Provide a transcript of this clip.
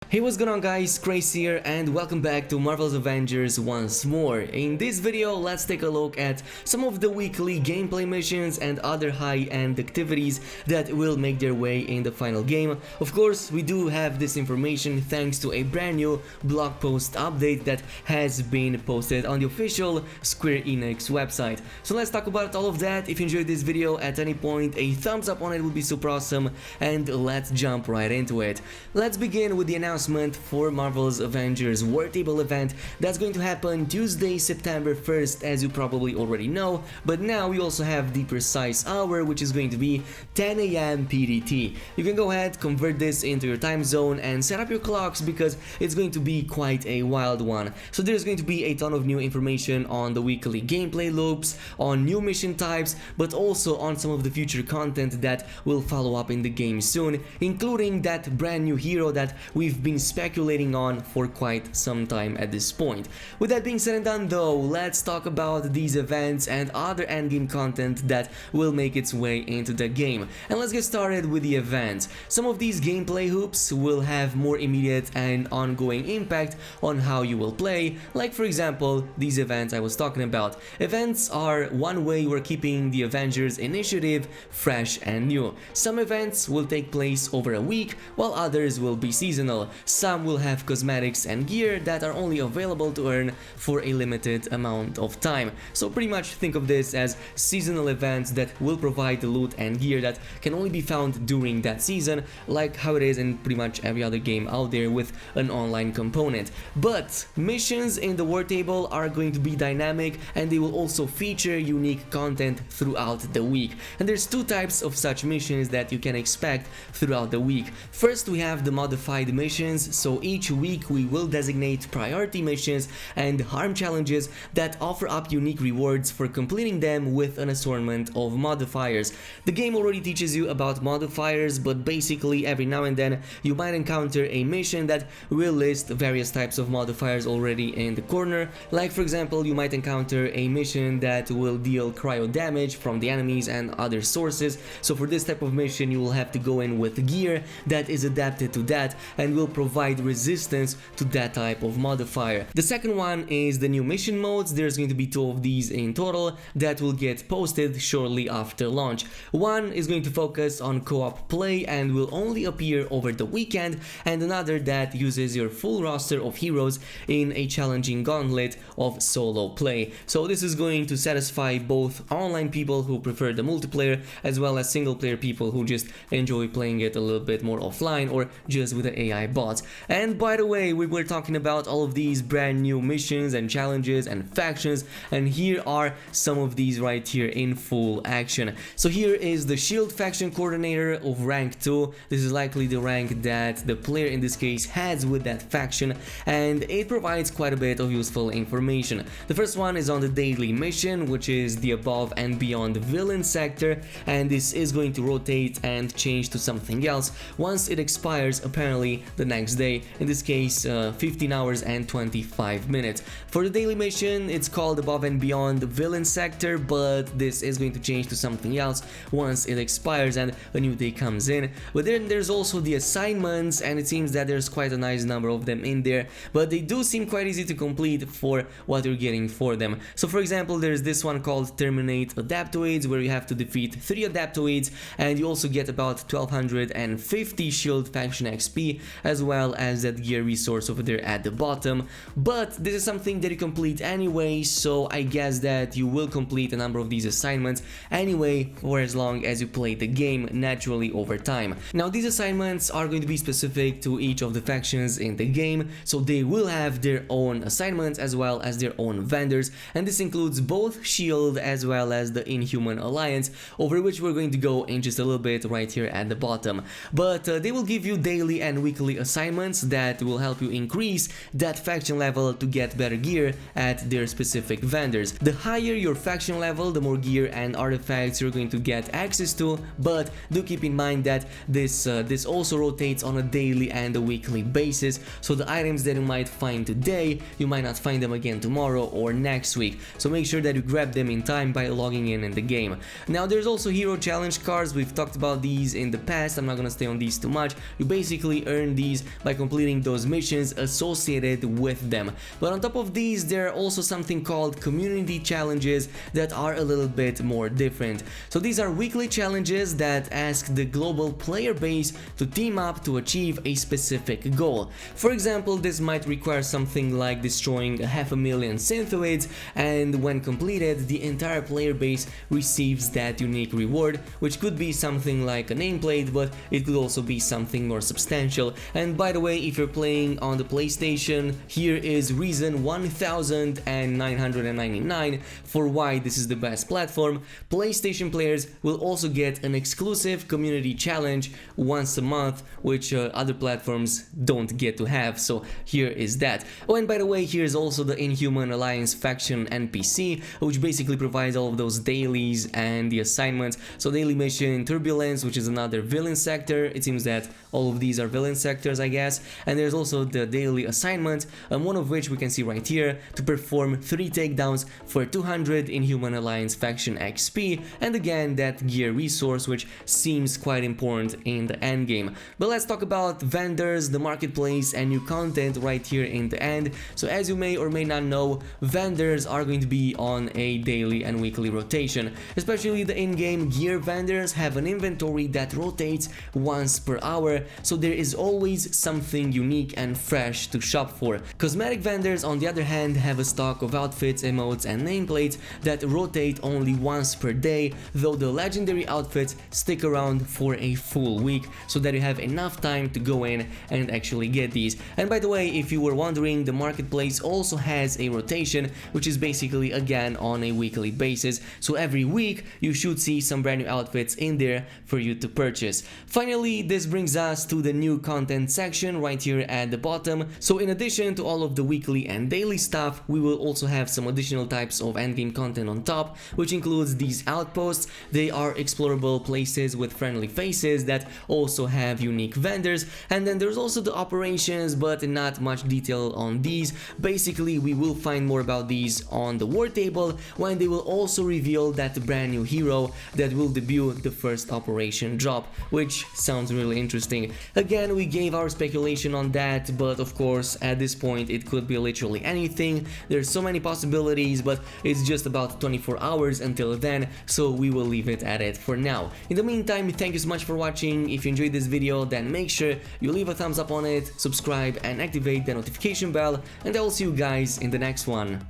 Hey, what's going on guys, Khraze here and welcome back to Marvel's Avengers once more. In this video, let's take a look at some of the weekly gameplay missions and other high-end activities that will make their way in the final game. Of course, we do have this information thanks to a brand new blog post update that has been posted on the official Square Enix website. So let's talk about all of that. If you enjoyed this video at any point, a thumbs up on it would be super awesome, and let's jump right into it. Let's begin with the announcement for Marvel's Avengers War Table event that's going to happen Tuesday, September 1st, as you probably already know, but now we also have the precise hour, which is going to be 10 AM PDT. You can go ahead, convert this into your time zone and set up your clocks because it's going to be quite a wild one. So there's going to be a ton of new information on the weekly gameplay loops, on new mission types, but also on some of the future content that will follow up in the game soon, including that brand new hero that we've been speculating on for quite some time at this point. With that being said and done though, let's talk about these events and other endgame content that will make its way into the game. And let's get started with the events. Some of these gameplay hoops will have more immediate and ongoing impact on how you will play, like for example these events I was talking about. Events are one way we're keeping the Avengers initiative fresh and new. Some events will take place over a week while others will be seasonal. Some will have cosmetics and gear that are only available to earn for a limited amount of time. So pretty much think of this as seasonal events that will provide the loot and gear that can only be found during that season, like how it is in pretty much every other game out there with an online component. But missions in the War Table are going to be dynamic and they will also feature unique content throughout the week. And there's two types of such missions that you can expect throughout the week. First, we have the modified missions. So each week we will designate priority missions and harm challenges that offer up unique rewards for completing them with an assortment of modifiers. The game already teaches you about modifiers, but basically every now and then you might encounter a mission that will list various types of modifiers already in the corner. Like for example, you might encounter a mission that will deal cryo damage from the enemies and other sources. So for this type of mission you will have to go in with gear that is adapted to that and will provide resistance to that type of modifier. The second one is the new mission modes. There's going to be two of these in total that will get posted shortly after launch. One is going to focus on co-op play and will only appear over the weekend, and another that uses your full roster of heroes in a challenging gauntlet of solo play. So this is going to satisfy both online people who prefer the multiplayer as well as single player people who just enjoy playing it a little bit more offline or just with the AI bots. And by the way, we were talking about all of these brand new missions and challenges and factions, and here are some of these right here in full action. So here is the Shield faction coordinator of rank 2. This is likely the rank that the player in this case has with that faction, and it provides quite a bit of useful information. The first one is on the daily mission, which is the above and beyond villain sector, and this is going to rotate and change to something else once it expires, apparently the next day, in this case 15 hours and 25 minutes. For the daily mission, it's called above and beyond the villain sector, but this is going to change to something else once it expires and a new day comes in. But then there's also the assignments, and it seems that there's quite a nice number of them in there, but they do seem quite easy to complete for what you're getting for them. So for example, there's this one called Terminate Adaptoids, where you have to defeat 3 Adaptoids, and you also get about 1250 Shield faction XP, as well as that gear resource over there at the bottom. But this is something that you complete anyway, so I guess that you will complete a number of these assignments anyway for as long as you play the game naturally over time. Now these assignments are going to be specific to each of the factions in the game, so they will have their own assignments as well as their own vendors, and this includes both Shield as well as the Inhuman Alliance, over which we're going to go in just a little bit right here at the bottom. But they will give you daily and weekly assignments that will help you increase that faction level to get better gear at their specific vendors. The higher your faction level, the more gear and artifacts you're going to get access to, but do keep in mind that this also rotates on a daily and a weekly basis, so the items that you might find today, you might not find them again tomorrow or next week, so make sure that you grab them in time by logging in the game. Now there's also hero challenge cards. We've talked about these in the past, I'm not gonna stay on these too much. You basically earn these dailies by completing those missions associated with them. But on top of these, there are also something called community challenges that are a little bit more different. So these are weekly challenges that ask the global player base to team up to achieve a specific goal. For example, this might require something like destroying 500,000 synthoids, and when completed, the entire player base receives that unique reward, which could be something like a nameplate, but it could also be something more substantial. And by the way, if you're playing on the PlayStation, here is reason 1999 for why this is the best platform. PlayStation players will also get an exclusive community challenge once a month, which other platforms don't get to have, so here is that. Oh, and by the way, here's also the Inhuman Alliance faction NPC, which basically provides all of those dailies and the assignments. So daily mission Turbulence, which is another villain sector. It seems that all of these are villain sectors, I guess. And there's also the daily assignment, one of which we can see right here, to perform 3 takedowns for 200 Inhuman Alliance faction XP, and again that gear resource, which seems quite important in the end game. But let's talk about vendors, the marketplace, and new content right here in the end. So as you may or may not know, vendors are going to be on a daily and weekly rotation. Especially the in-game gear vendors have an inventory that rotates once per hour, so there is always something unique and fresh to shop for. Cosmetic vendors, on the other hand, have a stock of outfits, emotes, and nameplates that rotate only once per day, though the legendary outfits stick around for a full week, so that you have enough time to go in and actually get these. And by the way, if you were wondering, the marketplace also has a rotation, which is basically again on a weekly basis, so every week you should see some brand new outfits in there for you to purchase. Finally, this brings us to the new content section right here at the bottom. So in addition to all of the weekly and daily stuff, we will also have some additional types of endgame content on top, which includes these outposts. They are explorable places with friendly faces that also have unique vendors. And then there's also the operations, but not much detail on these. Basically, we will find more about these on the war table, when they will also reveal that brand new hero that will debut the first operation drop, which sounds really interesting. Again, we gave our speculation on that, but of course at this point it could be literally anything. There's so many possibilities, but it's just about 24 hours until then, so we will leave it at it for now. In the meantime, thank you so much for watching. If you enjoyed this video, then make sure you leave a thumbs up on it, subscribe, and activate the notification bell, and I will see you guys in the next one.